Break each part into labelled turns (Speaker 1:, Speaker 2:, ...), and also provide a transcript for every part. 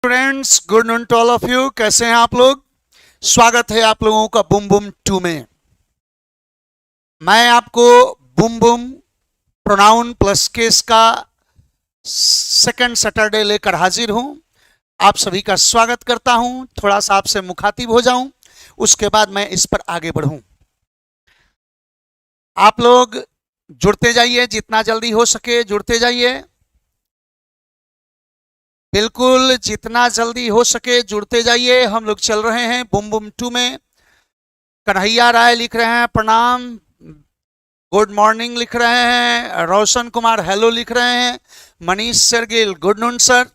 Speaker 1: Friends, good noon to all of you. कैसे हैं आप लोग? स्वागत है आप लोगों का बूम बूम 2 में। मैं आपको boom boom pronoun plus case का सेकंड सैटरडे लेकर हाजिर हूं। आप सभी का स्वागत करता हूं। थोड़ा सा आपसे मुखातिब हो जाऊं, उसके बाद मैं इस पर आगे बढ़ूं। आप लोग जुड़ते जाइए, जितना जल्दी हो सके जुड़ते जाइए। बिल्कुल जितना जल्दी हो सके जुड़ते जाइए। हम लोग चल रहे हैं बूम बूम 2 में। कन्हैया राय लिख रहे हैं प्रणाम, गुड मॉर्निंग लिख रहे हैं। रोशन कुमार हेलो लिख रहे हैं। Manish Sargil good noon sir.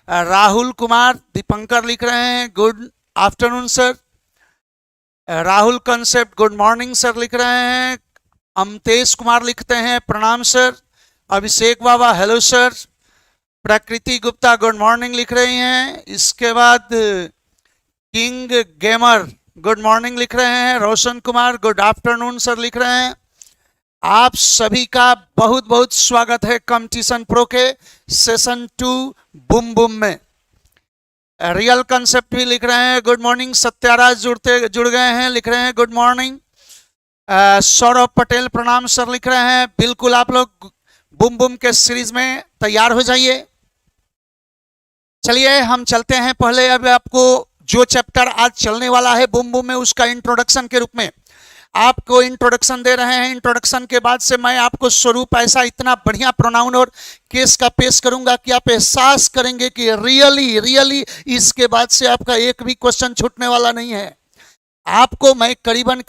Speaker 1: Rahul Kumar Dipankar लिख रहे हैं good afternoon sir. Rahul concept good morning sir लिख रहे हैं। अमतेश कुमार लिखते हैं प्रणाम sir. Abhishek Baba hello sir. Prakriti Gupta good morning लिख रही हैं। इसके बाद किंग गेमर गुड मॉर्निंग लिख रहे हैं। Roshan Kumar good afternoon sir लिख रहे हैं। आप सभी का बहुत बहुत स्वागत है कंपटीशन प्रो के सेशन 2 बूम बूम में। रियल कंसेप्ट भी लिख रहे हैं गुड मॉर्निंग। सत्याराज जुड़ गए हैं, लिख रहे हैं गुड मॉर्निंग। सौरभ पटेल प्रणाम सर लिख रहे हैं। बिल्कुल आप लोग बूम बूम के सीरीज में तैयार हो जाइए। चलिए हम चलते हैं। पहले अब आपको जो चैप्टर आज चलने वाला है बूम बूम में, उसका इंट्रोडक्शन के रूप में आपको इंट्रोडक्शन दे रहे हैं। इंट्रोडक्शन के बाद से मैं आपको स्वरूप ऐसा इतना बढ़िया प्रोनाउन और केस का पेश करूंगा कि आप एहसास करेंगे कि रियली इसके बाद से आपका एक भी क्वेश्चन छूटने वाला नहीं है। आपको मैं करीबन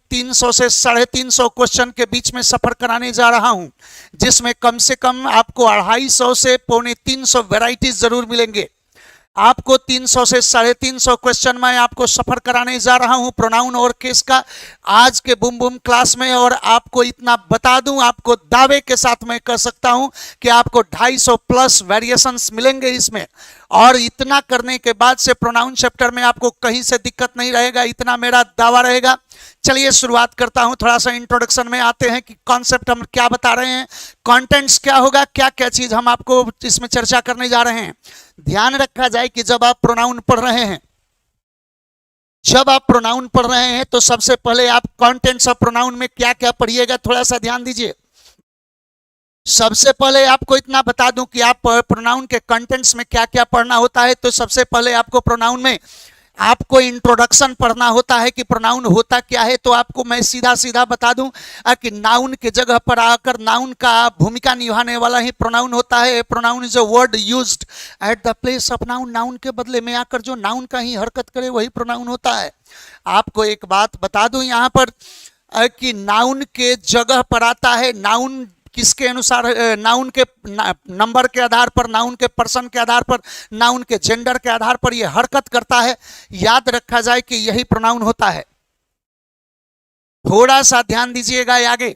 Speaker 1: 300 से 350 क्वेश्चन के बीच में सफर कराने जा रहा हूं, जिसमें कम से कम आपको 250 से 250 वैरायटीज जरूर मिलेंगे। आपको 300 से 350 क्वेश्चन मैं आपको सफर कराने जा रहा हूं प्रोनाउन और केस का आज के बूम बूम क्लास में। और आपको इतना बता दूं, आपको दावे के साथ मैं कह सकता हूं कि आपको 250 प्लस वेरिएशंस मिलेंगे इसमें। और इतना करने के बाद से प्रोनाउन चैप्टर में आपको कहीं से दिक्कत नहीं रहेगा, इतना मेरा दावा रहेगा। चलिए शुरुआत करता हूं। थोड़ा सा इंट्रोडक्शन में आते हैं कि कॉन्सेप्ट हम क्या बता रहे हैं, कंटेंट्स क्या होगा, क्या क्या चीज हम आपको इसमें चर्चा करने जा रहे हैं। ध्यान रखा जाए कि जब आप प्रोनाउन पढ़ रहे हैं, तो सबसे पहले आप कंटेंट्स ऑफ प्रोनाउन में क्या क्या पढ़िएगा, थोड़ा सा ध्यान दीजिए। सबसे पहले आपको इतना बता दूं कि आप प्रोनाउन के कंटेंट्स में क्या क्या पढ़ना होता है। तो सबसे पहले आपको प्रोनाउन में आपको इंट्रोडक्शन पढ़ना होता है कि प्रोनाउन होता क्या है। तो आपको मैं सीधा सीधा बता दूं कि नाउन के जगह पर आकर नाउन का भूमिका निभाने वाला ही प्रोनाउन होता है। Pronoun is a word used at the place of noun. Noun के बदले में आकर जो नाउन का ही हरकत करे वही प्रोनाउन होता है। आपको एक बात बता दूं यहां पर कि नाउन के जगह पर आता है। नाउन किसके अनुसार? नाउन के नंबर के आधार पर, नाउन के पर्सन के आधार पर, नाउन के जेंडर के आधार पर यह हरकत करता है। याद रखा जाए कि यही प्रोनाउन होता है। थोड़ा सा ध्यान दीजिएगा। आगे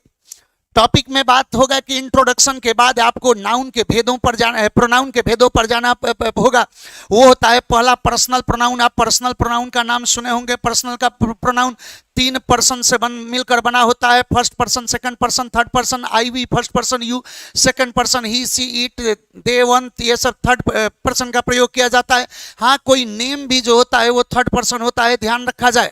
Speaker 1: टॉपिक में बात होगा कि इंट्रोडक्शन के बाद आपको नाउन के भेदों पर जाना है, प्रोनाउन के भेदों पर जाना होगा। वो होता है पहला पर्सनल प्रोनाउन। आप पर्सनल प्रोनाउन का नाम सुने होंगे। पर्सनल का प्रोनाउन 3 पर्सन से मिलकर बना होता है। First person, second person, third person. I we first person, you second person, he she it they one, ये सब थर्ड पर्सन का प्रयोग किया जाता है। हाँ, कोई नेम भी जो होता है वो थर्ड पर्सन होता है, ध्यान रखा जाए।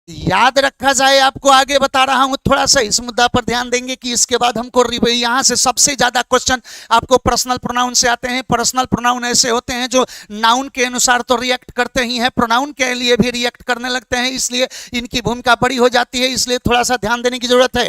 Speaker 1: याद रखा जाए। आपको आगे बता रहा हूं, थोड़ा सा इस मुद्दा पर ध्यान देंगे कि इसके बाद हमको यहां से सबसे ज्यादा क्वेश्चन आपको पर्सनल प्रोनाउन से आते हैं। पर्सनल प्रोनाउन ऐसे होते हैं जो नाउन के अनुसार तो रिएक्ट करते ही हैं, प्रोनाउन के लिए भी रिएक्ट करने लगते हैं, इसलिए इनकी भूमिका बड़ी हो जाती है। इसलिए थोड़ा सा ध्यान देने की जरूरत है।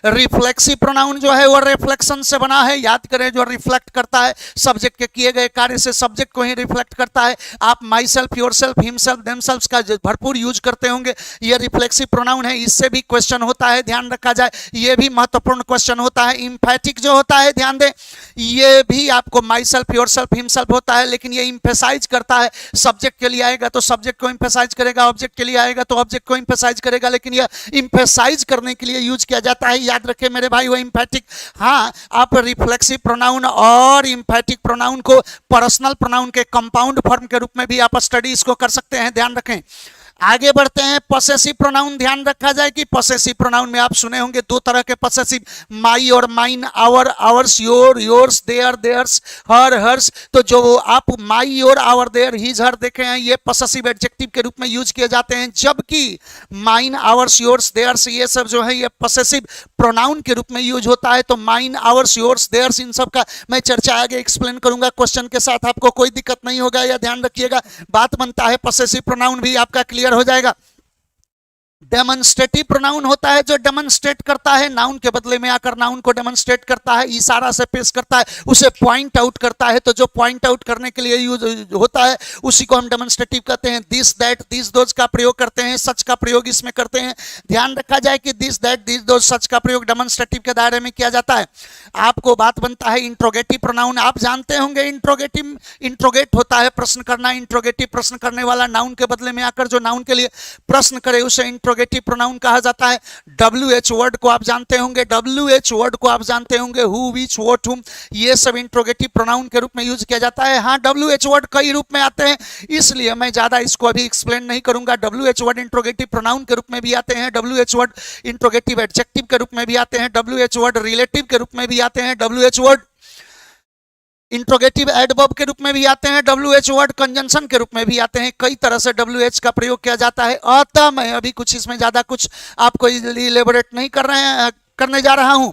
Speaker 1: रिफ्लेक्सिव प्रोनाउन जो है वो रिफ्लेक्शन से बना है। याद करें, जो रिफ्लेक्ट करता है सब्जेक्ट के किए गए कार्य से, सब्जेक्ट को ही रिफ्लेक्ट करता है। आप myself, yourself, himself, themselves का भरपूर यूज करते होंगे। ये रिफ्लेक्सिव प्रोनाउन है, इससे भी क्वेश्चन होता है, ध्यान रखा जाए। ये भी महत्वपूर्ण क्वेश्चन होता है। इंफैटिक जो होता है, ध्यान दें, ये भी आपको my self, yourself, himself होता है, लेकिन ये इंफेसाइज करता है। सब्जेक्ट के लिए आएगा तो सब्जेक्ट को इंफेसाइज करेगा, ऑब्जेक्ट के लिए आएगा तो ऑब्जेक्ट को इंफेसाइज करेगा, लेकिन यह इंफेसाइज करने के लिए यूज किया जाता है। याद रखें मेरे भाई, वो इंफैटिक। हाँ, आप रिफ्लेक्सिव प्रोनाउन और इंफैटिक प्रोनाउन को पर्सनल प्रोनाउन के कंपाउंड फॉर्म के रूप में भी आप स्टडी इसको कर सकते हैं, ध्यान रखें। आगे बढ़ते हैं। पॉसेसिव प्रोनाउन ध्यान रखा जाए कि पॉसेसिव प्रोनाउन में आप सुने होंगे दो तरह के पॉसेसिव, माई और mine, our, ours, your, yours, their, theirs, her, hers. तो जो आप my, your, our, their, his, her देखे हैं, ये पॉसेसिव एडजेक्टिव के रूप में यूज किए जाते हैं, जबकि माइन, आवर्स, योर्स, देयर्स ये सब जो है ये पॉसेसिव प्रोनाउन के रूप में यूज होता है। तो माइन, आवर्स, योर्स, देयर्स इन सब का मैं चर्चा आगे एक्सप्लेन करूंगा क्वेश्चन के साथ, आपको कोई दिक्कत नहीं होगा, या ध्यान रखिएगा। बात बनता है पॉसेसिव प्रोनाउन भी आपका क्लियर हो जाएगा। डेमोन्स्ट्रेटिव प्रोनाउन होता है जो डेमोन्स्ट्रेट करता है, नाउन के बदले में आकर नाउन को डेमोन्स्ट्रेट करता है, इशारा से पेश करता है, उसे पॉइंट आउट करता है। तो जो पॉइंट आउट करने के लिए यूज होता है उसी को हम डेमोन्स्ट्रेटिव कहते हैं। दिस, दैट, दिस, दोज का प्रयोग करते हैं, सच का प्रयोग इसमें करते हैं। ध्यान रखा जाए कि दिस, दैट, दिस, दोज, सच का प्रयोग डेमोन्स्ट्रेटिव के दायरे में किया जाता है। आपको बात बनता है इंट्रोगेटिव प्रोनाउन। आप जानते होंगे इंट्रोगेटिव, इंट्रोगेट होता है प्रश्न करना, इंट्रोगेटिव प्रश्न करने वाला, नाउन के बदले में आकर जो नाउन के लिए प्रश्न करे उसे इंट्रोगेटिव प्रोनाउन कहा जाता है। WH वर्ड को आप जानते होंगे, WH वर्ड को आप जानते होंगे, हु, विच, व्हाट, हुम, ये सब इंट्रोगेटिव प्रोनाउन के रूप में यूज किया जाता है। हाँ, WH वर्ड कई रूप में आते हैं, इसलिए मैं ज्यादा इसको अभी एक्सप्लेन नहीं करूंगा। WH वर्ड इंट्रोगेटिव प्रोनाउन के रूप में भी आते हैं, WH वर्ड इंट्रोगेटिव एडजेक्टिव के रूप में भी आते हैं, WH वर्ड रिलेटिव के रूप में भी आते हैं, WH वर्ड इंट्रोगेटिव एडवर्ब के रूप में भी आते हैं, WH वर्ड कंजंक्शन के रूप में भी आते हैं। कई तरह से WH का प्रयोग किया जाता है। अतः मैं अभी कुछ इसमें ज्यादा कुछ आपको इलेबोरेट नहीं करने जा रहा हूं,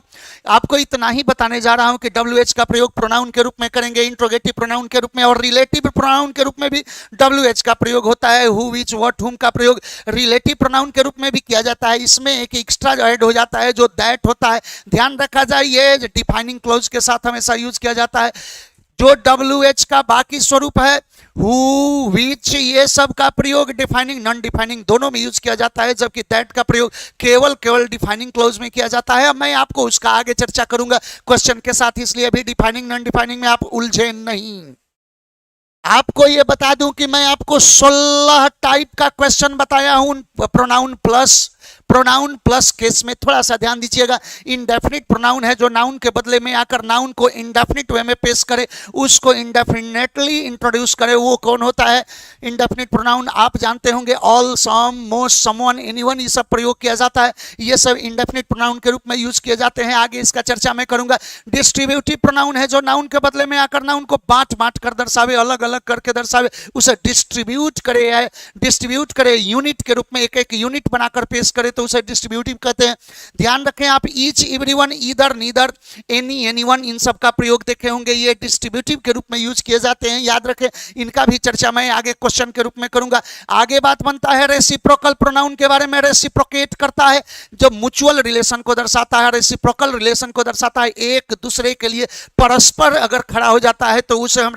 Speaker 1: आपको इतना ही बताने जा रहा हूं कि WH का प्रयोग प्रोनाउन के रूप में करेंगे, इंट्रोगेटिव प्रोनाउन के रूप में, और रिलेटिव प्रोनाउन के रूप में भी WH का प्रयोग होता है। हु, विच, व्हाट, हुम का प्रयोग रिलेटिव प्रोनाउन के रूप में भी किया जाता है। इसमें एक एक्स्ट्रा ऐड हो जाता है जो दैट होता है। ध्यान रखा जाए ये डिफाइनिंग क्लॉज के साथ हमेशा यूज किया जाता है। जो WH का बाकी स्वरूप है, हु, विच, ये सब का प्रयोग डिफाइनिंग, नॉन डिफाइनिंग दोनों में यूज किया जाता है, जबकि दैट का प्रयोग केवल डिफाइनिंग क्लोज में किया जाता है। मैं आपको उसका आगे चर्चा करूंगा क्वेश्चन के साथ, इसलिए अभी डिफाइनिंग नॉन डिफाइनिंग में आप उलझे नहीं। आपको यह बता दूं कि मैं आपको 16 टाइप का क्वेश्चन बताया हूं प्रोनाउन प्लस केस में। थोड़ा सा ध्यान दीजिएगा। इंडेफिनिट प्रोनाउन है जो नाउन के बदले में आकर नाउन को इंडेफिनिट वे में पेश करे, उसको इंडेफिनेटली इंट्रोड्यूस करे, वो कौन होता है इंडेफिनिट प्रोनाउन? आप जानते होंगे ऑल, सम, मोस्ट, समवन, एनीवन, ये सब प्रयोग किया जाता है। ये सब इंडेफिनिट प्रोनाउन के रूप में यूज किए जाते हैं। आगे इसका चर्चा मैं करूंगा। डिस्ट्रीब्यूटिव प्रोनाउन है जो नाउन के बदले में आकर नाउन को बांट कर दर्शावे, अलग अलग करके दर्शावे, उसे डिस्ट्रीब्यूट करे यूनिट के रूप में, एक एक यूनिट बनाकर पेश करे, तो उसे डिस्ट्रीब्यूटिव कहते हैं। ध्यान रखें आप, each, everyone, either, neither, any, anyone, इन सब का प्रयोग देखे होंगे, ये डिस्ट्रीब्यूटिव के रूप में यूज किए जाते हैं। याद रखें, इनका भी चर्चा मैं आगे क्वेश्चन के रूप में करूंगा। आगे बात बनता है रेसिप्रोकल प्रोनाउन के बारे में। रेसिप्रोकेट करता है, जो म्यूचुअल रिलेशन को दर्शाता है, रेसिप्रोकल रिलेशन को दर्शाता है, एक दूसरे के लिए परस्पर अगर खड़ा हो जाता है तो उसे हम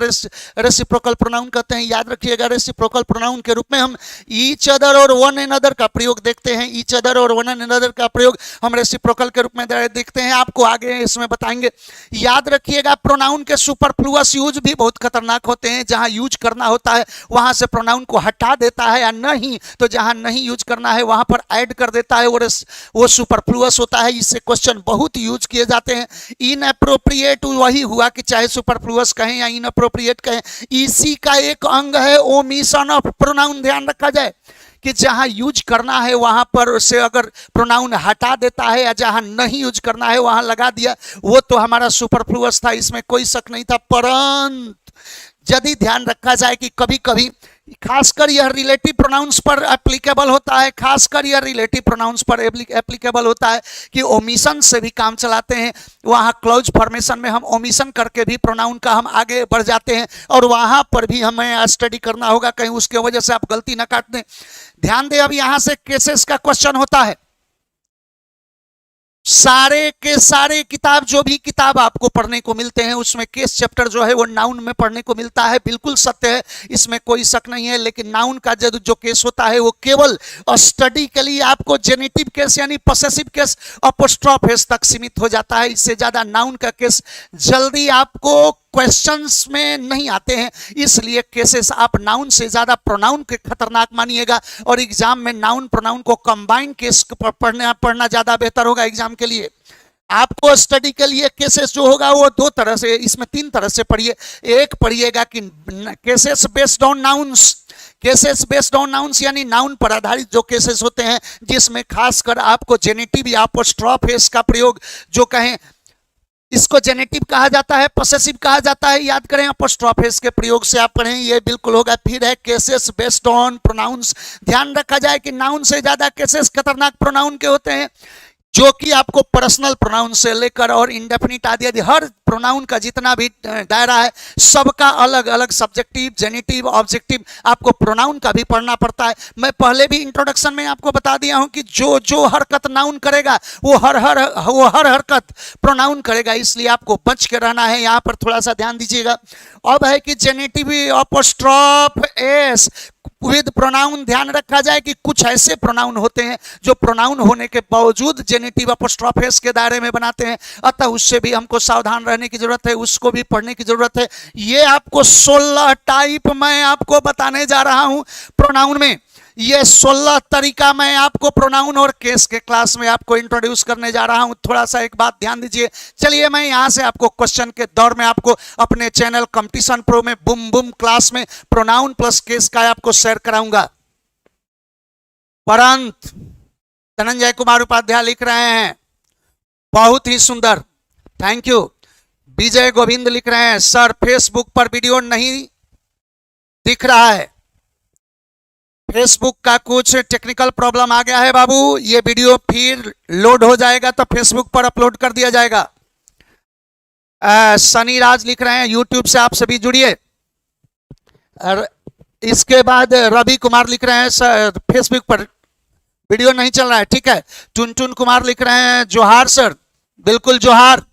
Speaker 1: रेसिप्रोकल प्रोनाउन कहते हैं। याद रखिएगा, रेसिप्रोकल प्रोनाउन के रूप में हम ईच अदर और वन अनदर का प्रयोग देखते हैं। ईच अदर और वन अनदर का प्रयोग हम रेसिप्रोकल के रूप में देखते हैं, आपको आगे इसमें बताएंगे। याद रखिएगा, प्रोनाउन के सुपरफ्लुअस यूज भी बहुत खतरनाक होते हैं। जहां यूज करना होता है वहां से प्रोनाउन को हटा देता है, या नहीं तो जहां नहीं यूज करना है वहां पर ऐड कर देता है, वो सुपरफ्लुअस होता है। इससे क्वेश्चन बहुत यूज किए जाते हैं। इनअप्रोप्रिएट वही हुआ कि चाहे सुपरफ्लुअस कहें या इनअप्रोप्रिएट कहें, इसी का एक अंग है ओमिशन ऑफ प्रोनाउन। ध्यान रखा जाए कि जहां यूज करना है वहां पर से अगर प्रोनाउन हटा देता है, या जहां नहीं यूज करना है वहां लगा दिया, वो तो हमारा सुपरफ्लुअस था, इसमें कोई शक नहीं था। परंतु यदि ध्यान रखा जाए कि कभी कभी खासकर यह रिलेटिव प्रोनाउंस पर एप्लीकेबल होता है, खासकर यह रिलेटिव प्रोनाउंस पर एप्लीकेबल होता है कि ओमिशन से भी काम चलाते हैं। वहां क्लॉज फॉर्मेशन में हम ओमिशन करके भी प्रोनाउन का हम आगे बढ़ जाते हैं, और वहां पर भी हमें स्टडी करना होगा, कहीं उसके वजह से आप गलती ना काट दें। ध्यान दें, अब यहां से केसेस का क्वेश्चन होता है। सारे के सारे किताब, जो भी किताब आपको पढ़ने को मिलते हैं उसमें केस चैप्टर जो है वो नाउन में पढ़ने को मिलता है, बिल्कुल सत्य है, इसमें कोई शक नहीं है। लेकिन नाउन का जो केस होता है वो केवल स्टडी के लिए आपको जेनेटिव केस यानी पॉसेसिव केस, अपोस्ट्रोफ केस तक सीमित हो जाता है। इससे ज्यादा नाउन का केस जल्दी आपको क्वेश्चंस में नहीं आते हैं, इसलिए केसेस आप नाउन से ज्यादा प्रोनाउन के खतरनाक मानिएगा, और एग्जाम में नाउन प्रोनाउन को कंबाइन केस पढ़ना ज्यादा बेहतर होगा एग्जाम के लिए। आपको स्टडी के लिए केसेस जो होगा वो दो तरह से, इसमें तीन तरह से पढ़िए। एक पढ़िएगा कि cases based on nouns, cases based on nouns यानी नाउन पर आधारित जो केसेस होते हैं, जिसमें खासकर आपको जेनेटिव या अपोस्ट्रोफ एस का प्रयोग जो कहें, इसको जेनेटिव कहा जाता है, पॉसेसिव कहा जाता है, याद करें अपोस्ट्रोफ एस के प्रयोग से आप पढ़ें, ये बिल्कुल होगा। फिर है केसेस बेस्ड ऑन प्रोनाउंस। ध्यान रखा जाए कि नाउन से ज्यादा केसेस खतरनाक प्रोनाउन के होते हैं, जो कि आपको पर्सनल प्रोनाउन से लेकर और इंडेफिनिट आदि आदि हर प्रोनाउन का जितना भी दायरा है, सबका अलग अलग सब्जेक्टिव, जेनेटिव, ऑब्जेक्टिव आपको प्रोनाउन का भी पढ़ना पड़ता है। मैं पहले भी इंट्रोडक्शन में आपको बता दिया हूं कि जो जो हरकत नाउन करेगा वो हर हरकत प्रोनाउन करेगा, इसलिए आपको बच के रहना है। यहां पर थोड़ा सा ध्यान दीजिएगा। अब है कि generative apostrophe S with pronoun. ध्यान रखा जाए कि कुछ ऐसे प्रोनाउन होते हैं जो प्रोनाउन होने के बावजूद जेनेटिव अपोस्ट्रोफ एस के दायरे में बनाते हैं, अतः उससे भी हमको सावधान रहने की जरूरत है, उसको भी पढ़ने की जरूरत है। ये आपको 16 टाइप मैं आपको बताने जा रहा हूं प्रोनाउन में। ये 16 तरीका मैं आपको प्रोनाउन और केस के क्लास में आपको इंट्रोड्यूस करने जा रहा हूं। थोड़ा सा एक बात ध्यान दीजिए। चलिए मैं यहां से आपको क्वेश्चन के दौर में आपको अपने चैनल कंपटीशन प्रो में बूम बूम क्लास में प्रोनाउन प्लस केस का आपको शेयर कराऊंगा। परंत धनंजय कुमार उपाध्याय लिख रहे हैं, बहुत ही सुंदर, थैंक यू। विजय गोविंद लिख रहे हैं, सर फेसबुक पर वीडियो नहीं दिख रहा है, फेसबुक का कुछ टेक्निकल प्रॉब्लम आ गया है बाबू, ये वीडियो फिर लोड हो जाएगा तो फेसबुक पर अपलोड कर दिया जाएगा। सनी राज लिख रहे हैं, यूट्यूब से आप सभी जुड़िए। इसके बाद रवि कुमार लिख रहे हैं, सर फेसबुक पर वीडियो नहीं चल रहा है, ठीक है। टुनटुन कुमार लिख रहे हैं, जोहार सर, बिल्कुल जोहार।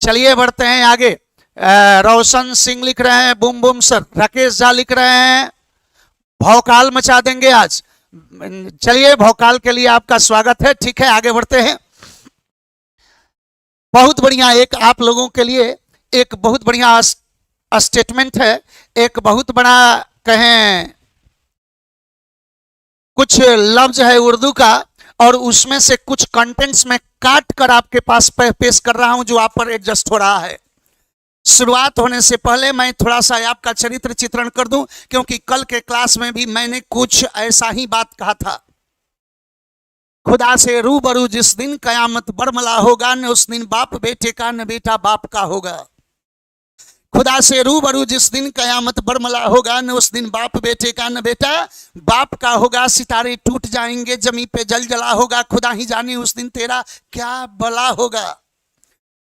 Speaker 1: चलिए बढ़ते हैं आगे। रोशन सिंह लिख रहे हैं, boom boom sir. Rakesh Jha लिख रहे हैं, भौकाल मचा देंगे आज। चलिए भौकाल के लिए आपका स्वागत है, ठीक है। आगे बढ़ते हैं। बहुत बढ़िया, एक आप लोगों के लिए एक बहुत बढ़िया स्टेटमेंट है, एक बहुत बड़ा कहें कुछ लफ्ज है उर्दू का, और उसमें से कुछ कंटेंट्स में काट कर आपके पास पेश कर रहा हूं जो आप पर एडजस्ट हो रहा है। शुरुआत होने से पहले मैं थोड़ा सा आपका चरित्र चित्रण कर दूं, क्योंकि कल के क्लास में भी मैंने कुछ ऐसा ही बात कहा था। खुदा से रूबरू जिस दिन कयामत बरमला होगा, न उस दिन बाप बेटे का न बेटा बाप का होगा। खुदा से रूबरू जिस दिन कयामत बरमला होगा, न उस दिन बाप बेटे का न बेटा बाप का होगा। सितारे टूट जाएंगे, जमी पे जल जला होगा, खुदा ही जाने उस दिन तेरा क्या भला होगा।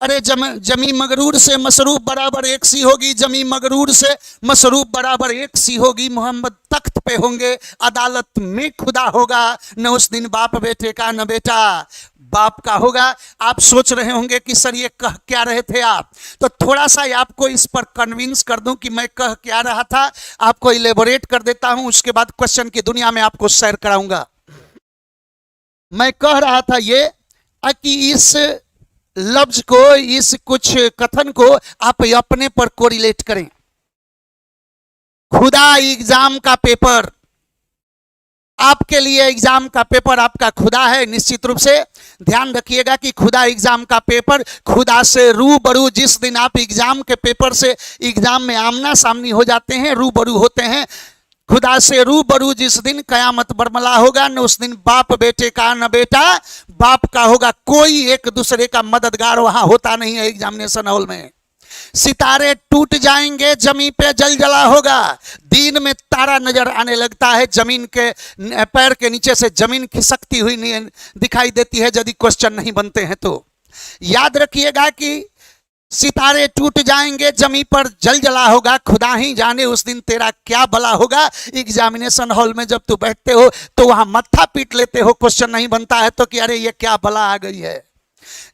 Speaker 1: अरे जमी मगरूर से मसरूफ बराबर एक सी होगी, जमी मगरूर से मसरूफ बराबर एक सी होगी। मोहम्मद तख्त पे होंगे, अदालत में खुदा होगा, न उस दिन बाप बेटे का न बेटा बाप का होगा। आप सोच रहे होंगे कि सर ये कह क्या रहे थे आप, तो थोड़ा सा आपको इस पर कन्विंस कर दूं कि मैं कह क्या रहा था, आपको इलेबोरेट कर देता हूं, उसके बाद क्वेश्चन की दुनिया में आपको शेयर कराऊंगा। मैं कह रहा था ये कि इस लफ्ज को, इस कुछ कथन को आप अपने पर कोरिलेट करें। खुदा एग्जाम का पेपर, आपके लिए एग्जाम का पेपर आपका खुदा है, निश्चित रूप से ध्यान रखिएगा कि खुदा एग्जाम का पेपर, खुदा से रूबरू जिस दिन आप एग्जाम के पेपर से एग्जाम में आमना सामनी हो जाते हैं, रूबरू होते हैं, खुदा से रूबरू जिस दिन कयामत बरमला होगा, न उस दिन बाप बेटे का न बेटा बाप का होगा। कोई एक दूसरे का मददगार वहां होता नहीं है एग्जामिनेशन हॉल में। सितारे टूट जाएंगे, जमीन पे जल जला होगा। दिन में तारा नजर आने लगता है, जमीन के पैर के नीचे से जमीन खिसकती हुई दिखाई देती है यदि क्वेश्चन नहीं बनते हैं तो। याद रखिएगा कि सितारे टूट जाएंगे, जमीन पर जल जला होगा, खुदा ही जाने उस दिन तेरा क्या भला होगा। एग्जामिनेशन हॉल में जब तू बैठते हो तो वहां मत्था पीट लेते हो, क्वेश्चन नहीं बनता है तो कि अरे ये क्या भला आ गई है।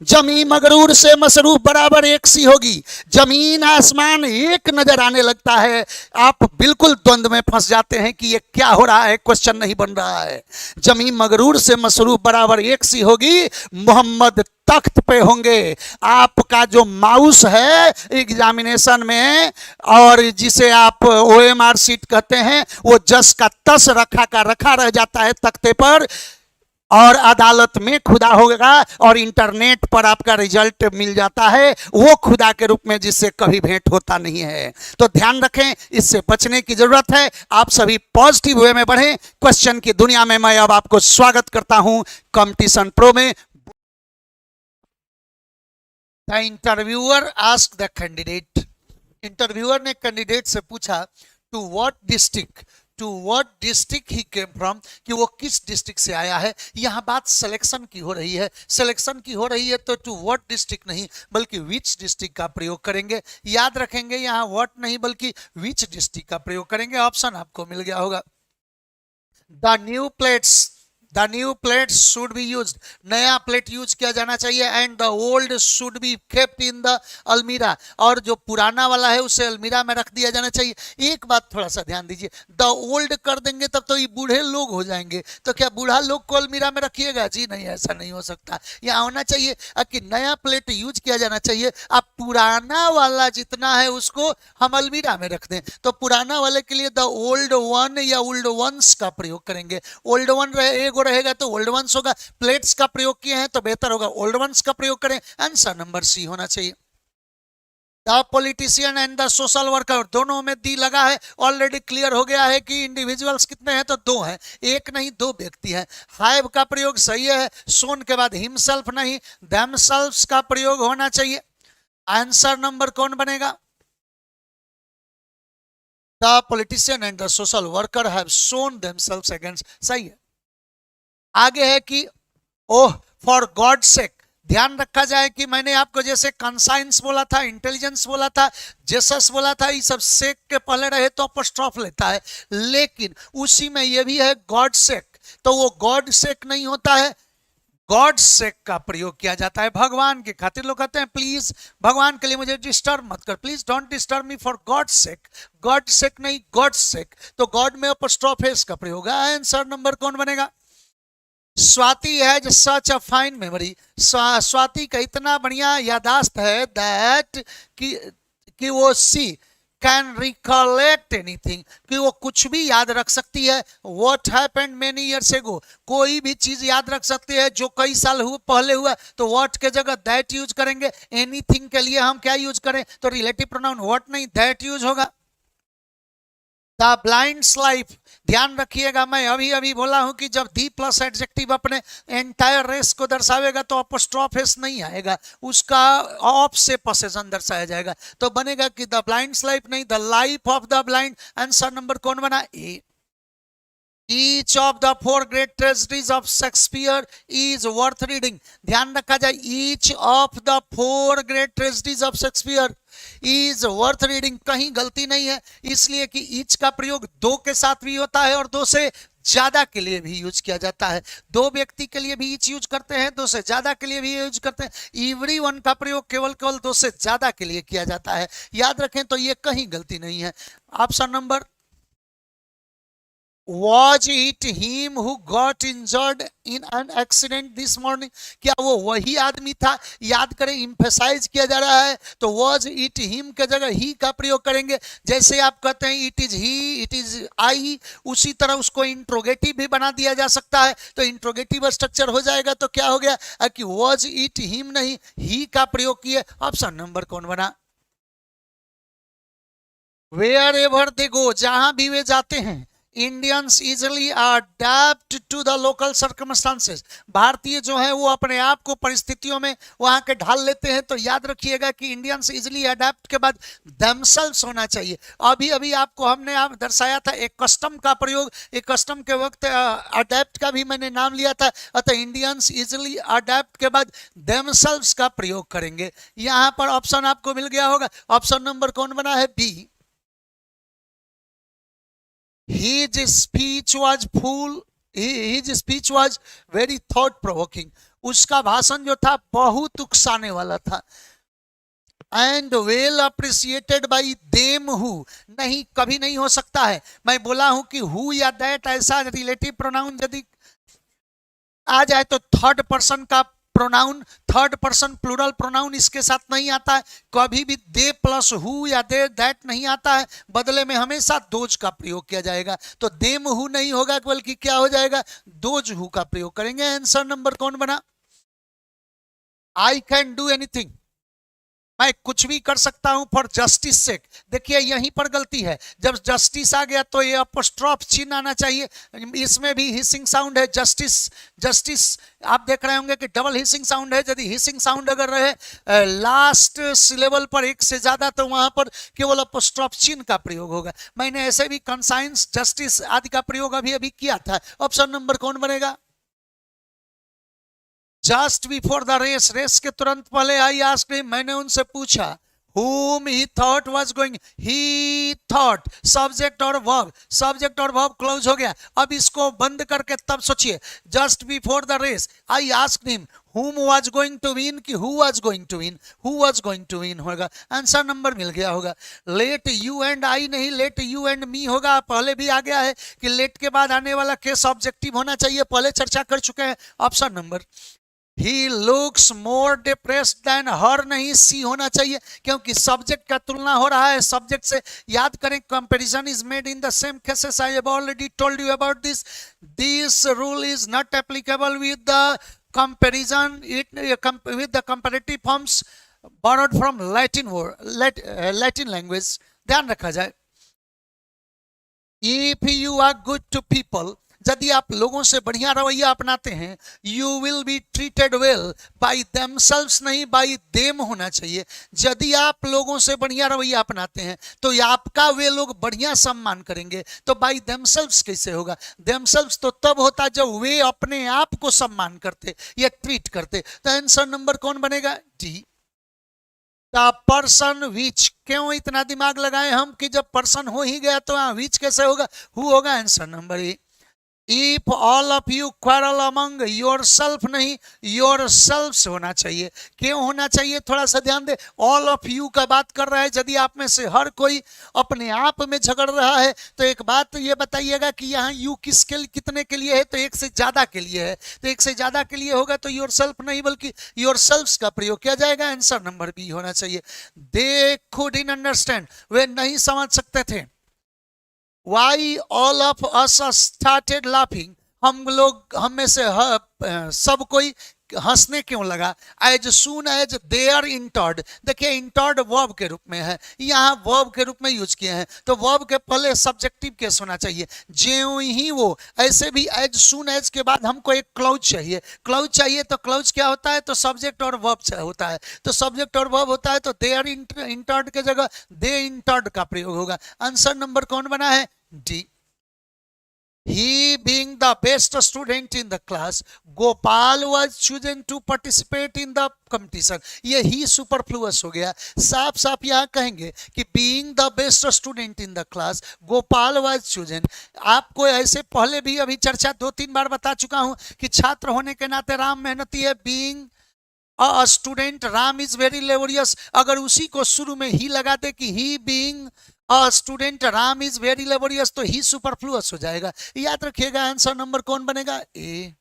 Speaker 1: जमीन मगरूर से मसरूफ बराबर एक सी होगी। जमीन आसमान एक नजर आने लगता है, आप बिल्कुल द्वंद्व में फंस जाते हैं कि ये क्या हो रहा है, क्वेश्चन नहीं बन रहा है। जमीन मगरूर से मसरूफ बराबर एक सी होगी, मोहम्मद तख्त पे होंगे। आपका जो माउस है एग्जामिनेशन में, और जिसे आप OMR सीट कहते हैं, वो जस का तस रखा का रखा रह जाता है तख्ते पर। और अदालत में खुदा होगा और इंटरनेट पर आपका रिजल्ट मिल जाता है, वो खुदा के रूप में जिससे कभी भेंट होता नहीं है। तो ध्यान रखें, इससे बचने की जरूरत है। आप सभी पॉजिटिव वे में बढ़ें। क्वेश्चन की दुनिया में मैं अब आपको स्वागत करता हूं कंपटीशन प्रो में। The interviewer ask the candidate, interviewer ने कैंडिडेट से पूछा to what district he came from, कि वो किस डिस्ट्रिक्ट से आया है। यहां बात सिलेक्शन की हो रही है, सिलेक्शन की हो रही है तो टू व्हाट डिस्ट्रिक्ट नहीं बल्कि विच डिस्ट्रिक्ट का प्रयोग करेंगे। याद रखेंगे यहां व्हाट नहीं बल्कि विच डिस्ट्रिक्ट का प्रयोग करेंगे। ऑप्शन आपको मिल गया होगा। The new plates should be used, नया प्लेट यूज किया जाना चाहिए। And the old should be kept in the अलमीरा, और जो पुराना वाला है उसे अलमीरा में रख दिया जाना चाहिए। एक बात थोड़ा सा ध्यान दीजिए, द ओल्ड कर देंगे तब तो ये बूढ़े लोग हो जाएंगे, तो क्या बूढ़ा लोग को अलमीरा में रखिएगा? जी नहीं, ऐसा नहीं हो सकता। यहाँ होना चाहिए कि नया प्लेट यूज किया जाना चाहिए, अब पुराना वाला जितना है उसको हम अलमीरा में रख दें। तो पुराना वाले के लिए द ओल्ड वन या ओल्ड वंस का प्रयोग करेंगे। ओल्ड वन रहेगा तो ओल्ड वंस होगा। प्लेट्स का प्रयोग किए हैं तो बेहतर होगा ओल्ड वंस का प्रयोग करें। आंसर नंबर सी होना चाहिए। The politician and the social worker, दोनों में दी लगा है। ऑलरेडी क्लियर हो गया है कि इंडिविजुअल्स कितने हैं, तो दो हैं, एक नहीं दो व्यक्ति हैं। हैव का प्रयोग सही है। सोन के बाद हिमसेल्फ नहीं देमसेल्व्स का प्रयोग होना चाहिए। आंसर नंबर कौन बनेगा? The politician and the social worker have sworn themselves against, सही है। आगे है कि ओह फॉर गॉड सेक, ध्यान रखा जाए कि मैंने आपको जैसे कंसाइंस बोला था, इंटेलिजेंस बोला था, जेसस बोला था, ये सब सेक के पहले रहे तो अपोस्ट्रोफ लेता है, लेकिन उसी में ये भी है गॉड सेक, तो वो गॉड सेक नहीं होता है, गॉड सेक का प्रयोग किया जाता है भगवान के खातिर। लोग कहते हैं प्लीज भगवान के लिए मुझे डिस्टर्ब मत कर, please don't disturb me for God sake, God sake नहीं गॉड सेक, तो गॉड में अपोस्ट्रोफ है, इसका प्रयोग है। आंसर नंबर कौन बनेगा? Swati has such a fine memory, Swati का इतना बढ़िया यादाश्त है दैट कि वो सी कैन रिकलेक्ट एनीथिंग, कि वो कुछ भी याद रख सकती है। What happened many years ago, कोई भी चीज याद रख सकती है जो कई साल पहले हुआ, तो व्हाट के जगह दैट यूज करेंगे। एनीथिंग के लिए हम क्या यूज करें, तो रिलेटिव प्रोनाउन व्हाट नहीं दैट यूज होगा। द ब्लाइंड्स लाइफ, ध्यान रखिएगा, मैं अभी अभी बोला हूं कि जब दी प्लस एडजेक्टिव अपने एंटायर रेस को दर्शावेगा तो अपोस्ट्रोफ एस नहीं आएगा, उसका ऑफ से पोसेशन दर्शाया जाएगा, तो बनेगा कि द ब्लाइंड्स लाइफ नहीं the life of the blind. Answer number कौन बना? ए। Each of the four great tragedies of Shakespeare is worth reading, ध्यान रखा जाए, each of the four great tragedies of Shakespeare is worth reading, कहीं गलती नहीं है, इसलिए कि each का प्रयोग दो के साथ भी होता है और दो से ज्यादा के लिए भी यूज किया जाता है। दो व्यक्ति के लिए भी ईच यूज करते हैं, दो से ज्यादा के लिए भी यूज करते हैं। एवरीवन का प्रयोग केवल दो से ज्यादा के लिए किया जाता है, याद रखें, तो ये कहीं गलती नहीं है। Option number Was it him who got injured in an accident this morning, क्या वो वही आदमी था? याद करें, इम्फेसाइज किया जा रहा है, तो was it him के जगह ही का प्रयोग करेंगे। जैसे आप कहते हैं it is he, it is I, उसी तरह उसको इंट्रोगेटिव भी बना दिया जा सकता है, तो इंट्रोगेटिव स्ट्रक्चर हो जाएगा, तो क्या हो गया कि was it him नहीं ही का प्रयोग किए। ऑप्शन नंबर कौन बना? Wherever they go, जहां भी वे जाते हैं, Indians easily adept to the local circumstances, भारतीय जो है वो अपने आप को परिस्थितियों में वहां के ढाल लेते हैं, तो याद रखिएगा कि इंडियंस इजिली अडेप्ट के बाद देमसेल्व्स होना चाहिए। अभी अभी आपको हमने आप दर्शाया था एक कस्टम का प्रयोग, एक कस्टम के वक्त अडेप्ट का भी मैंने नाम लिया था, अतः इंडियंस इजिली अडेप्ट के बाद देमसेल्व्स का प्रयोग करेंगे। यहां पर ऑप्शन आपको मिल गया होगा, ऑप्शन नंबर कौन बना है? B. His speech was full, his speech was very thought provoking, उसका भाषण जो था बहुत उकसाने वाला था। And well appreciated by them who, नहीं कभी नहीं हो सकता है, मैं बोला हूं कि हु या दैट ऐसा रिलेटिव प्रोनाउन यदि आ जाए तो थर्ड पर्सन का pronoun third person plural pronoun इसके साथ नहीं आता है, कभी भी दे प्लस हु या दे दैट नहीं आता है, बदले में हमेशा दोज का प्रयोग किया जाएगा। तो देम हु नहीं होगा बल्कि क्या हो जाएगा, दोज हु का प्रयोग करेंगे। आंसर नंबर कौन बना, आई कैन डू एनीथिंग, मैं कुछ भी कर सकता हूं फॉर जस्टिस सेक। देखिए यहीं पर गलती है, जब जस्टिस आ गया तो ये अपोस्ट्रोफ चिन्ह आना चाहिए, इसमें भी हिसिंग साउंड है, जस्टिस जस्टिस आप देख रहे होंगे कि डबल हिसिंग साउंड है। यदि हिसिंग साउंड अगर रहे लास्ट सिलेबल पर एक से ज्यादा तो वहां पर केवल अपोस्ट्रोफ चिन्ह का प्रयोग होगा। मैंने ऐसे भी कंसाइंस जस्टिस आदि का प्रयोग अभी अभी किया था। ऑप्शन नंबर कौन बनेगा, just before the race, race के तुरंत पहले आई आस्क्ड हिम, मैंने उनसे पूछा, whom he thought was going, he thought, subject और वर्ब, सब्जेक्ट और वर्ब क्लोज हो गया। अब इसको बंद करके तब सोचिए, just before the race I asked him whom was going to win कि who was going to win, who was going to win होगा, आंसर नंबर मिल गया होगा। लेट यू एंड आई नहीं, लेट यू एंड मी होगा। पहले भी आ गया है कि लेट के बाद आने वाला केस ऑब्जेक्टिव होना चाहिए, पहले चर्चा कर चुके हैं। Option number He looks more depressed than her नहीं, सी होना चाहिए क्योंकि सब्जेक्ट का तुलना हो रहा है सब्जेक्ट से। याद करें, comparison is made in the same cases, I have already told you about this. This rule is not applicable with the comparison with the comparative forms borrowed from Latin language। ध्यान रखा जाए, if you are good to people, यदि आप लोगों से बढ़िया रवैया अपनाते हैं, you will be treated well by themselves नहीं बाई देम होना चाहिए। यदि आप लोगों से बढ़िया रवैया अपनाते हैं तो आपका वे लोग बढ़िया सम्मान करेंगे। तो बाई देमसेल्व्स कैसे होगा, देमसेल्व्स तो तब होता जब वे अपने आप को सम्मान करते या ट्रीट करते। तो आंसर नंबर कौन बनेगा, डी, द पर्सन विच। क्यों इतना दिमाग लगाए हम कि जब पर्सन हो ही गया तो वहां विच कैसे होगा, हु होगा। Answer number A, If all of you quarrel among yourself नहीं, yourselves होना चाहिए। क्यों होना चाहिए, थोड़ा सा ध्यान दे, all of you का बात कर रहा है। यदि आप में से हर कोई अपने आप में झगड़ रहा है तो एक बात तो ये बताइएगा कि यहाँ यू किसके कितने के लिए है, तो एक से ज्यादा के लिए है। तो एक से ज्यादा के लिए होगा तो yourself नहीं बल्कि yourselves का प्रयोग किया जाएगा। आंसर नंबर बी होना चाहिए। They couldn't understand, वे नहीं समझ सकते थे। Why all of us started laughing, हम में से सब कोई हंसने क्यों लगा। As soon as they are entered, देखिए इंटर्ड वर्ब के रूप में है, यहाँ वर्ब के रूप में यूज किए हैं तो वर्ब के पहले सब्जेक्टिव केस होना चाहिए। ज्यों ही वो, ऐसे भी एज सून एज के बाद हमको एक क्लाउज चाहिए, क्लाउज चाहिए तो क्लाउज क्या होता है, तो सब्जेक्ट और वर्ब होता है। तो सब्जेक्ट और वर्ब होता है तो दे आर इंटर्ड के जगह दे इंटर्ड का प्रयोग होगा। आंसर नंबर कौन बना है, D. He being the best student in the class, Gopal was chosen to participate in the competition। ये ही superfluous हो गया। साफ साफ यहाँ कहेंगे कि being the best student in the class, Gopal was chosen। आपको ऐसे पहले भी अभी चर्चा 2-3 बार बता चुका हूं कि छात्र होने के नाते राम मेहनती है। being a student, Ram is very laborious, अगर उसी को शुरू में ही लगा दे कि he being a student, Ram is very laborious, तो ही सुपरफ्लुअस हो जाएगा। याद रखिएगा आंसर नंबर कौन बनेगा, ए।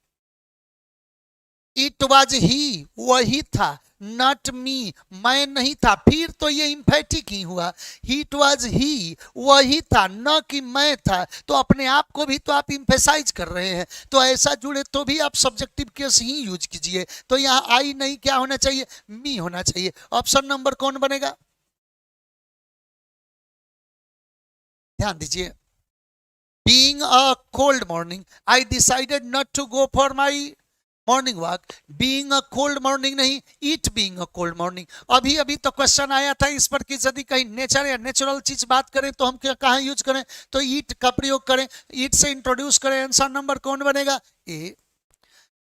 Speaker 1: इट वाज ही, वही था, नॉट मी, मैं नहीं था, फिर तो ये इंफेटिक ही हुआ। इट वाज ही, वही था, न कि मैं था, तो अपने आप को भी तो आप इंफेसाइज कर रहे हैं, तो ऐसा जुड़े तो भी आप सब्जेक्टिव केस ही यूज कीजिए। तो यहाँ आई नहीं, क्या होना चाहिए, मी होना चाहिए। ऑप्शन नंबर कौन बनेगा, ध्यान दीजिए। Being a cold morning, I decided not to go for my morning walk। Being a cold morning नहीं, it being a cold morning। अभी अभी तो क्वेश्चन आया था इस पर कि यदि कहीं नेचर या नेचुरल चीज बात करें तो हम क्या कहाँ यूज करें, तो ईट का प्रयोग करें, ईट से इंट्रोड्यूस करें। आंसर नंबर कौन बनेगा, ए।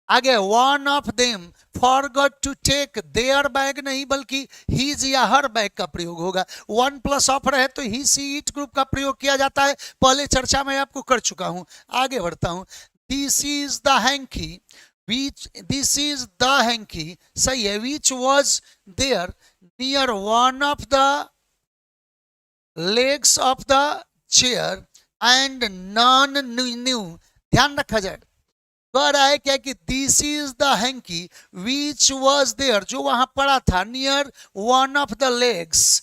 Speaker 1: आगे one of them forgot to take their bag नहीं बल्कि हीज या हर बैग का प्रयोग होगा। वन प्लस ऑफ रहे तो ही सी इट ग्रुप का प्रयोग किया जाता है, पहले चर्चा में आपको कर चुका हूं। आगे बढ़ता हूं, this is the hankie, this is the hankie सही है, which was there near one of the legs of the chair and none knew. ध्यान रखा जाए, कह रहा है क्या कि this is the hankie which was there, जो वहां पड़ा था, near one of the legs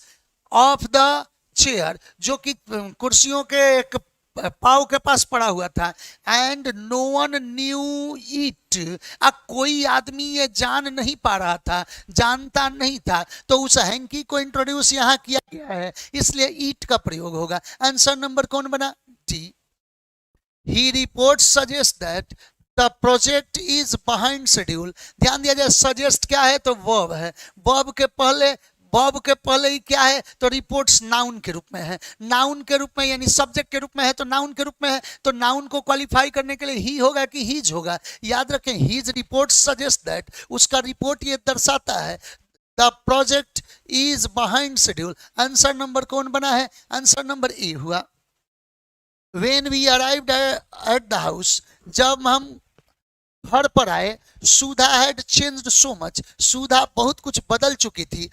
Speaker 1: of the chair, जो कि कुर्सियों के एक पाव के पास पड़ा हुआ था। And no one knew it, अब कोई आदमी ये जान नहीं पा रहा था, जानता नहीं था, तो उस हैंकी को इंट्रोड्यूस यहां किया गया है, इसलिए ईट का प्रयोग होगा। आंसर नंबर कौन बना? D. He report suggest that the project is behind schedule. ध्यान दिया जाए, सजेस्ट क्या है तो वर्ब है, वर्ब के पहले ही क्या है तो रिपोर्ट्स नाउन के रूप में है, नाउन के रूप में यानी सब्जेक्ट के रूप में है, तो नाउन के रूप में है, तो नाउन को क्वालिफाई करने के लिए ही होगा कि हीज होगा। याद रखें, हीज रिपोर्ट सजेस्ट दैट, उसका रिपोर्ट ये दर्शाता है the project is behind schedule. Answer number कौन बना है? आंसर नंबर ए हुआ। When we arrived at the house, जब हम घर पर आए, सुधा had changed so much, सुधा बहुत कुछ बदल चुकी थी।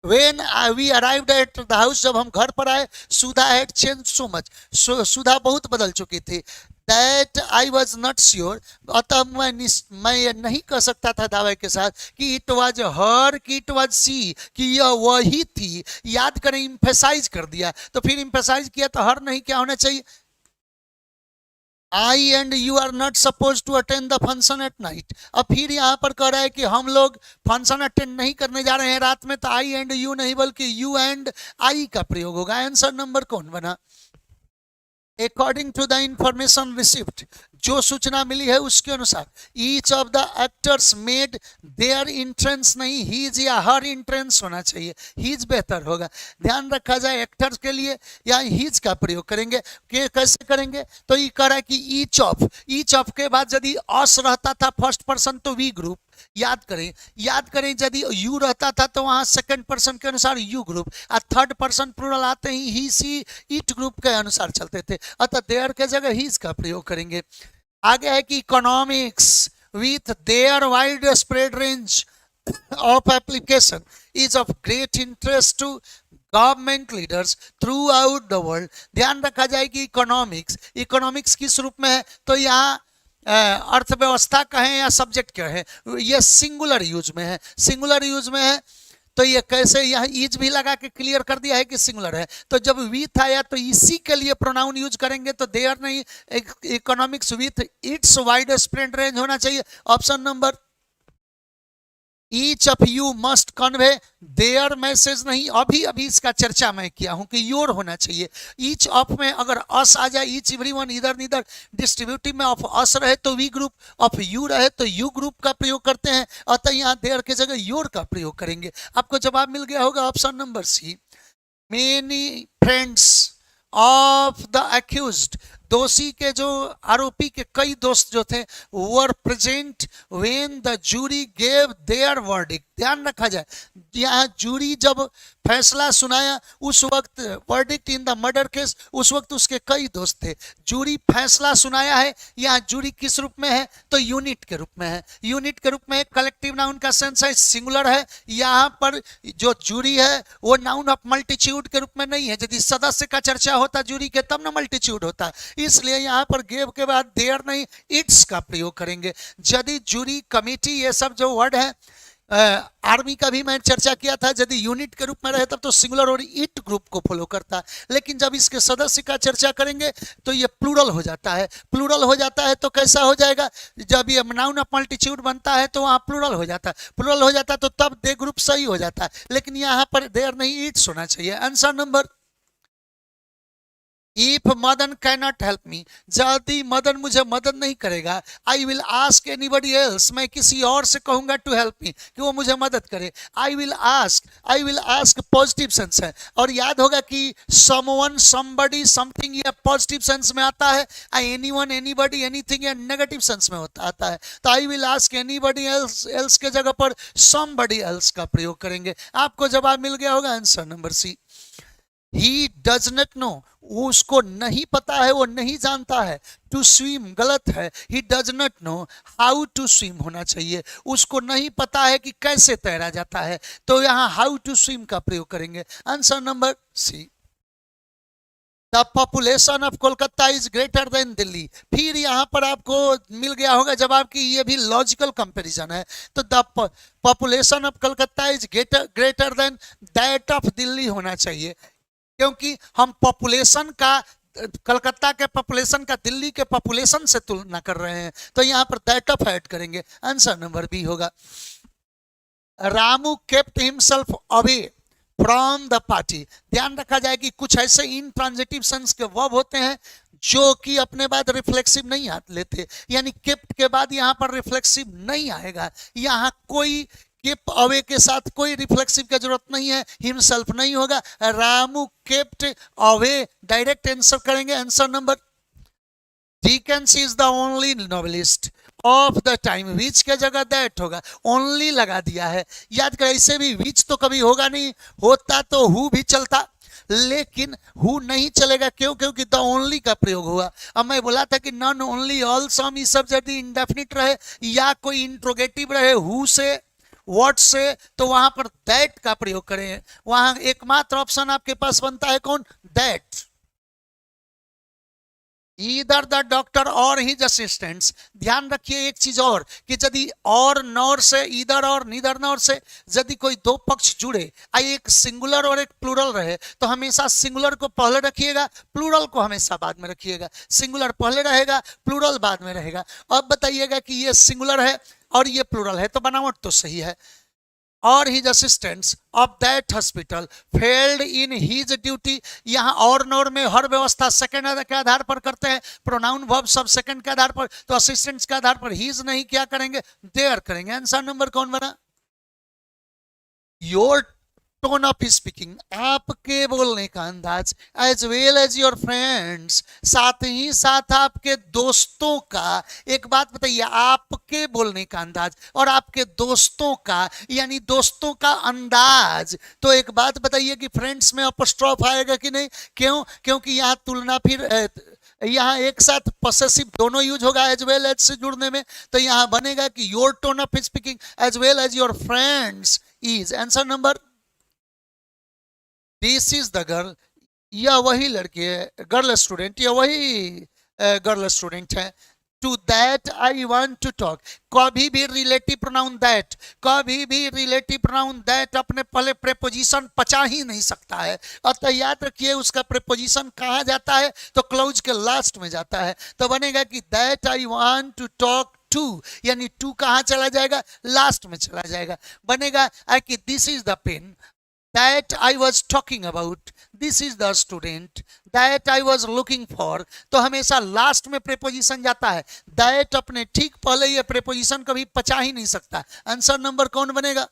Speaker 1: When we arrived at the house, जब हम घर पर आए, सुधा had changed so much, सुधा बहुत बदल चुकी थी। That I was not sure, अतः मैं नहीं कह सकता था दावे के साथ कि इट वाज हर, कि इट वाज सी, कि यह वही थी। याद करें, इम्फेसाइज कर दिया, तो फिर इम्फेसाइज किया तो हर नहीं क्या होना चाहिए? I and you are not supposed to attend the function at night। अब फिर यहाँ पर कह रहा है कि हम लोग फंक्शन अटेंड नहीं करने जा रहे हैं रात में, तो I and you नहीं बल्कि you and I का प्रयोग होगा। आंसर नंबर कौन बना? According to the information received, जो सूचना मिली है उसके अनुसार, each of the actors made their entrance, नहीं his या her entrance होना चाहिए, his बेहतर होगा। ध्यान रखा जाए, एक्टर्स के लिए या his का प्रयोग करेंगे। कैसे करेंगे? तो ये कह रहा है कि each of के बाद यदि us रहता था फर्स्ट पर्सन तो वी ग्रुप, याद करें यदि यू रहता था तो वहां सेकंड पर्सन के अनुसार यू ग्रुप, और थर्ड पर्सन प्लूरल आते ही सी इट ग्रुप के अनुसार चलते थे, अतः देयर के जगह हीज का प्रयोग करेंगे। आगे है कि economics with their widespread range of application is of great interest to government leaders throughout the world. ध्यान रखा जाए कि इकोनॉमिक्स किस रूप में है, तो यहाँ अर्थव्यवस्था कहें या सब्जेक्ट कहें, ये सिंगुलर यूज में है, तो ये कैसे, यहाँ ईज भी लगा के क्लियर कर दिया है कि सिंगुलर है। तो जब विथ आया तो इसी के लिए प्रोनाउन यूज करेंगे, तो देयर नहीं, economics with its wide spread range होना चाहिए। Option number each of you must convey there message, नहीं, अभी इसका चर्चा मैं किया हूं कि योर होना चाहिए। ईच ऑफ में अगर अस आ जाए, ईच एवरीवन, इधर निधर डिस्ट्रीब्यूटिव में ऑफ अस रहे तो वी ग्रुप, ऑफ यू रहे तो यू ग्रुप का प्रयोग करते हैं, अतः यहाँ देयर के जगह योर का प्रयोग करेंगे। आपको जवाब मिल गया होगा option number C. Many friends of the accused, दोषी के जो आरोपी के कई दोस्त जो थे, were present when the jury gave their verdict. ध्यान रखा जाए, यहाँ जूरी जब फैसला सुनाया उस वक्त, verdict in the murder case, उस वक्त उसके कई दोस्त थे। जूरी फैसला सुनाया है, यहाँ जूरी किस रूप में है तो यूनिट के रूप में है, यूनिट के रूप में कलेक्टिव नाउन का सेंस है, सिंगुलर है। यहाँ पर जो जूरी है वो नाउन ऑफ मल्टीट्यूड के रूप में नहीं है, यदि सदस्य का चर्चा होता जूरी के तब ना मल्टीट्यूड होता, इसलिए यहाँ पर गेव के बाद देयर नहीं इट्स का प्रयोग करेंगे। यदि जूरी, कमिटी, ये सब जो वर्ड है, आर्मी का भी मैं चर्चा किया था, यदि यूनिट के रूप में रहे तब तो सिंगुलर और इट ग्रुप को फॉलो करता है, लेकिन जब इसके सदस्य का चर्चा करेंगे तो ये प्लूरल हो जाता है। तो कैसा हो जाएगा, जब ये नाउन ऑफ मल्टीट्यूड बनता है तो वहाँ प्लूरल हो जाता है, तो तब दे ग्रुप सही हो जाता है, लेकिन यहाँ पर देयर नहीं इट्स होना चाहिए। Answer number, if Madan cannot help me, यदि मदन मुझे मदद नहीं करेगा, I will ask anybody else, मैं किसी और से कहूंगा टू हेल्प मी कि वो मुझे मदद करे। I will ask positive sense है, और याद होगा कि समवन, समबडी, समथिंग ये पॉजिटिव सेंस में आता है, एनीवन, एनीबडी, एनीथिंग ये नेगेटिव सेंस में आता है। तो I will ask anybody else के जगह पर समबडी एल्स का प्रयोग करेंगे। आपको जवाब मिल गया होगा answer number C. He does not know, उसको नहीं पता है, वो नहीं जानता है। टू स्विम गलत है, he does not know how to swim होना चाहिए, उसको नहीं पता है कि कैसे तैरा जाता है, तो यहाँ how to swim का प्रयोग करेंगे। Answer number C. The population of Kolkata is greater than Delhi. फिर यहाँ पर आपको मिल गया होगा जवाब कि ये भी लॉजिकल कंपैरिजन है। तो the population of Kolkata is greater then that of Delhi होना चाहिए, क्योंकि हम पॉपुलेशन का कलकत्ता के पॉपुलेशन का दिल्ली के पॉपुलेशन से तुलना कर रहे हैं, तो यहाँ पर दैट ऑफ ऐड करेंगे, आंसर नंबर बी होगा। Ramu kept himself away from the party. ध्यान रखा जाए कि कुछ ऐसे इंट्रांजिटिव सेंस के वर्ब होते हैं जो कि अपने बाद रिफ्लेक्सिव नहीं लेते, यानी केप्ट के बाद यहाँ पर रिफ्लेक्सिव नहीं आएगा। यहाँ कोई केप अवे के साथ कोई रिफ्लेक्सिव की जरूरत नहीं है, हिमसेल्फ नहीं होगा। Ramu kept away direct answer करेंगे, answer number. Dickens is the only novelist of the time, which के जगह दैट होगा, ओनली लगा दिया है। याद कर, ऐसे भी विच तो कभी होगा नहीं, होता तो हु भी चलता, लेकिन हु नहीं चलेगा। क्यों? क्योंकि द ओनली का प्रयोग हुआ। अब मैं बोला था कि नॉन ओनली ऑल सम, ये सब यदि इंडेफिनिट रहे या कोई इंट्रोगेटिव रहे हु से व्हाट से, तो वहां पर दैट का प्रयोग करें। वहां एकमात्र ऑप्शन आपके पास बनता है कौन? दैट। ईदर द डॉक्टर और हिज असिस्टेंट्स। ध्यान रखिए एक चीज और कि यदि और नॉर से, ईदर और नीदर नॉर से यदि कोई दो पक्ष जुड़े, एक सिंगुलर और एक प्लूरल रहे, तो हमेशा सिंगुलर को पहले रखिएगा, प्लूरल को हमेशा बाद में रखिएगा। सिंगुलर पहले रहेगा, प्लूरल बाद में रहेगा। अब बताइएगा कि ये सिंगुलर है और ये प्लूरल है, तो बनावट तो सही है। और his assistants of that hospital failed in his duty. यहाँ और नॉर में हर व्यवस्था सेकंड के आधार पर करते हैं, प्रोनाउन वर्ब सब सेकंड के आधार पर, तो असिस्टेंट्स के आधार पर हिज नहीं क्या करेंगे? देयर करेंगे। आंसर नंबर कौन बना? योर टोन ऑफ स्पीकिंग, आपके बोलने का अंदाज, as well as your friends, साथ ही साथ आपके दोस्तों का। एक बात बताइए, आपके बोलने का अंदाज और आपके दोस्तों का, यानी दोस्तों का अंदाज। तो एक बात बताइए कि फ्रेंड्स में अपस्ट्रॉफ आएगा कि नहीं? क्यों? क्योंकि यहाँ तुलना, फिर यहाँ एक साथ पॉसेसिव दोनों यूज होगा एज वेल एज से जुड़ने में, तो यहाँ बनेगा कि your tone of speaking as well as your friends is. Answer number. This is the girl, यह वही लड़की है, गर्ल स्टूडेंट, यह वही गर्ल स्टूडेंट है। To that I want to talk, कभी भी रिलेटिव प्रोनाउन दैट, कभी भी रिलेटिव प्रोनाउन दैट अपने पहले प्रेपोजिशन पचा ही नहीं सकता है। अतः याद रखिए उसका प्रेपोजिशन कहाँ जाता है? तो क्लॉज के लास्ट में जाता है। तो बनेगा कि that I want to talk to, यानी टू कहाँ चला जाएगा? लास्ट में चला जाएगा। बनेगा कि this is the pen that I was talking about, this is the student that I was looking for। तो हमेशा लास्ट में प्रेपोजिशन जाता है, that अपने ठीक पहले ये प्रेपोजिशन कभी पचा ही नहीं सकता। आंसर नंबर कौन बनेगा?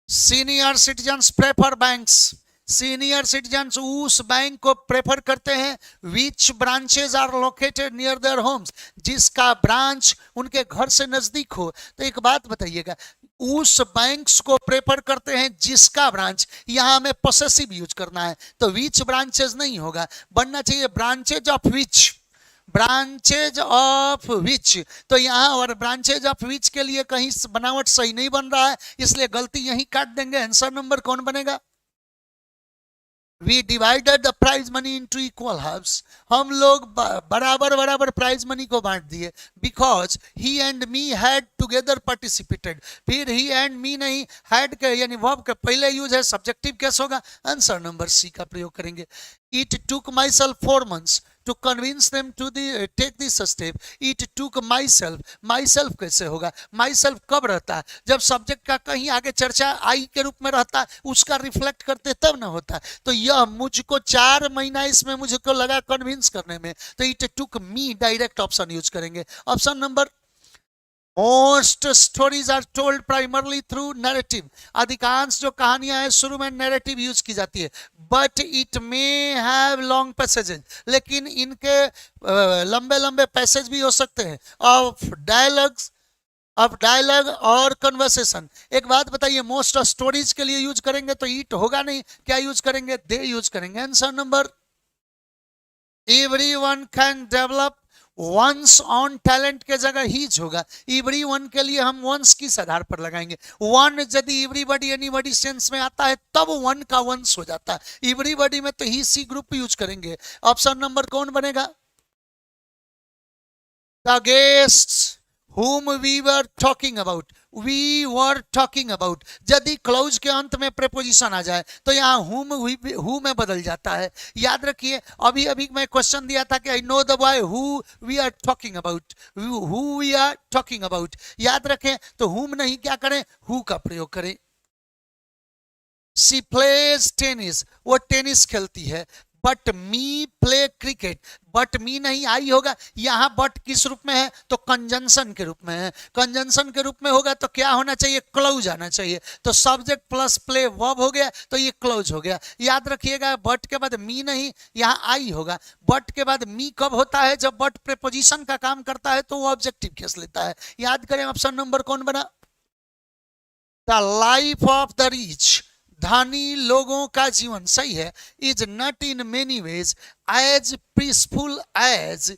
Speaker 1: Senior citizens prefer banks, senior citizens उस बैंक को प्रेफर करते हैं which branches are located near their homes, जिसका ब्रांच उनके घर से नजदीक हो। तो एक बात बताइएगा, उस बैंक्स को प्रेफर करते हैं जिसका ब्रांच, यहां हमें पोसेसिव यूज करना है, तो विच ब्रांचेज नहीं होगा, बनना चाहिए branches of which, branches of which. तो यहां और ब्रांचेज ऑफ विच के लिए कहीं बनावट सही नहीं बन रहा है, इसलिए गलती यहीं काट देंगे। आंसर नंबर कौन बनेगा? We divided the prize money into equal halves, हम लोग बराबर बराबर प्राइज मनी को बांट दिए। Because he and me had together participated, फिर he and me नहीं, had के यानी वर्ब का पहले यूज है, सब्जेक्टिव केस होगा। आंसर नंबर सी का प्रयोग करेंगे। It took myself 4 months to convince them to take this step। It took myself, myself कैसे होगा? myself कब रहता है? जब सब्जेक्ट का कहीं आगे चर्चा आई के रूप में रहता है, उसका रिफ्लेक्ट करते तब ना होता है। तो यह मुझको 4 महीना इसमें मुझको लगा कन्विंस करने में, तो it took me direct option use करेंगे। Option number. Most stories are told primarily through narrative, अधिकांश जो कहानियां हैं शुरू में नैरेटिव यूज की जाती है। But it may have long passages, लेकिन इनके लंबे लंबे पैसेज भी हो सकते हैं। ऑफ डायलॉग्स, ऑफ डायलॉग और कन्वर्सेशन। एक बात बताइए, मोस्ट स्टोरीज के लिए यूज करेंगे तो इट होगा नहीं, क्या यूज करेंगे? दे यूज करेंगे। Answer number. Everyone can develop one's own talent के जगह हीज होगा। एवरी वन के लिए हम वंस किस आधार पर लगाएंगे? वन यदि एवरीबॉडी एनीबॉडी सेंस में आता है तब वन का वंस हो जाता है। एवरीबॉडी में तो ही सी ग्रुप यूज करेंगे। ऑप्शन नंबर कौन बनेगा? The guests whom we were talking about, we were talking about। यदि क्लॉज के अंत में प्रेपोजिशन आ जाए तो यहाँ who में बदल जाता है। याद रखिए, अभी अभी मैं क्वेश्चन दिया था कि I know the boy who we are talking about, who we are talking about. याद रखें तो whom नहीं, क्या करें? who का प्रयोग करें। शी प्लेज टेनिस, वो टेनिस खेलती है। But me play cricket, but me नहीं, आई होगा। यहां बट किस रूप में है? तो कंजंक्शन के रूप में है। कंजंक्शन के रूप में होगा तो क्या होना चाहिए? क्लॉज आना चाहिए। तो सब्जेक्ट प्लस प्ले वर्ब हो गया, तो ये क्लॉज हो गया। याद रखिएगा, बट के बाद मी नहीं, यहां आई होगा। बट के बाद मी कब होता है? जब बट प्रीपोजिशन का काम करता है तो वो ऑब्जेक्टिव केस लेता है। याद करें, ऑप्शन नंबर कौन बना? The life of the rich, धनी लोगों का जीवन, सही है, is not in many ways as peaceful as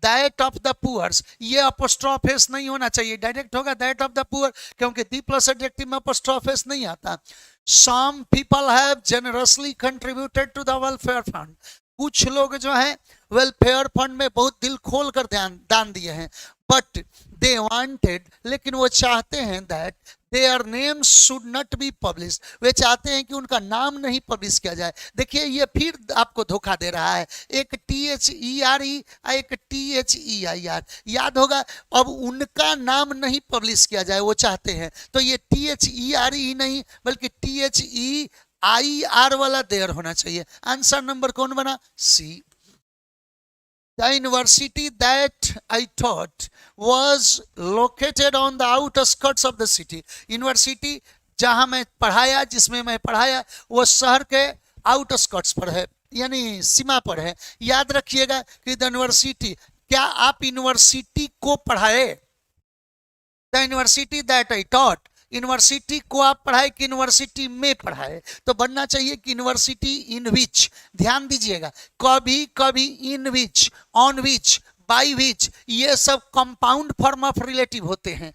Speaker 1: that of the poors. ये अपोस्ट्रोफेस नहीं होना चाहिए, डायरेक्ट होगा दैट ऑफ द पुअर, क्योंकि दी प्लस एडजेक्टिव में अपोस्ट्रोफेस नहीं आता। Some people have generously contributed to the welfare fund, कुछ लोग जो है वेलफेयर फंड में बहुत दिल खोल कर दान दिए हैं। बट दे वांटेड, लेकिन वो चाहते हैं that their name should not be publish, वे चाहते हैं कि उनका नाम नहीं पब्लिश किया जाए। देखिए, ये फिर आपको धोखा दे रहा है, एक THERE एक THEIR। याद होगा, अब उनका नाम नहीं पब्लिश किया जाए वो चाहते हैं, तो ये THERE ही नहीं बल्कि THEIR वाला देयर होना चाहिए। आंसर नंबर कौन बना? सी। The university that I taught was located on the outskirts of the city। University जहां मैं पढ़ाया, जिसमें मैं पढ़ाया, वो शहर के आउटस्कर्ट्स पर है, यानी सीमा पर है। याद रखिएगा कि द यूनिवर्सिटी, क्या आप यूनिवर्सिटी को पढ़ाए? The university that I taught, university को आप पढ़ाए कि यूनिवर्सिटी में पढ़ाए? तो बनना चाहिए कि यूनिवर्सिटी इन विच। ध्यान दीजिएगा, कभी कभी इन विच, ऑन विच, बाई विच, ये सब कंपाउंड फॉर्म ऑफ रिलेटिव होते हैं।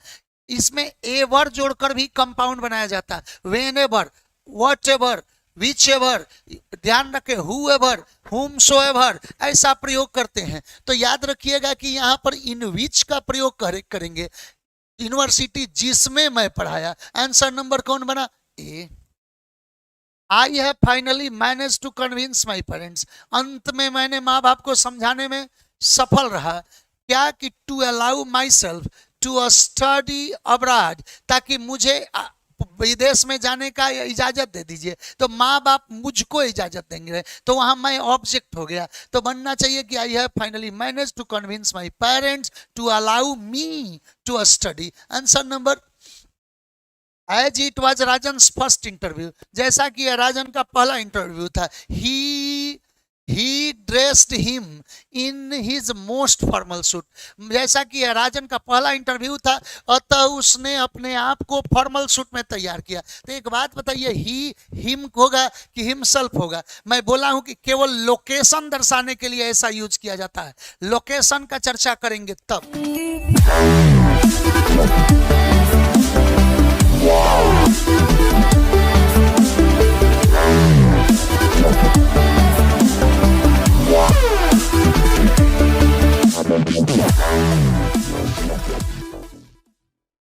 Speaker 1: इसमें एवर जोड़कर भी कंपाउंड बनाया जाता है। When ever, what ever, which ever, ध्यान रखें, हु एवर, हुम सो एवर, ऐसा प्रयोग करते हैं। तो याद रखिएगा कि यहां पर इन विच का प्रयोग करेंगे। यूनिवर्सिटी जिसमें मैं पढ़ाया। आंसर नंबर कौन बना? A. I have finally manage to convince my parents, अंत में मैंने माँ बाप को समझाने में सफल रहा। क्या? कि to allow myself to study abroad, ताकि मुझे विदेश में जाने का इजाजत दे दीजिए। तो माँ बाप मुझको इजाजत देंगे, तो वहां मैं ऑब्जेक्ट हो गया। तो बनना चाहिए कि I have finally manage to convince my parents to allow me to study. Answer number, as it was Rajan's first interview, जैसा कि राजन का पहला इंटरव्यू था। He dressed him in his most formal suit, जैसा कि राजन का पहला इंटरव्यू था, अतः उसने अपने आप को फॉर्मल सूट में तैयार किया। तो एक बात बताइए, ही हिम होगा कि हिमसेल्फ होगा? मैं बोला हूं कि केवल लोकेशन दर्शाने के लिए ऐसा यूज किया जाता है। लोकेशन का चर्चा करेंगे तब।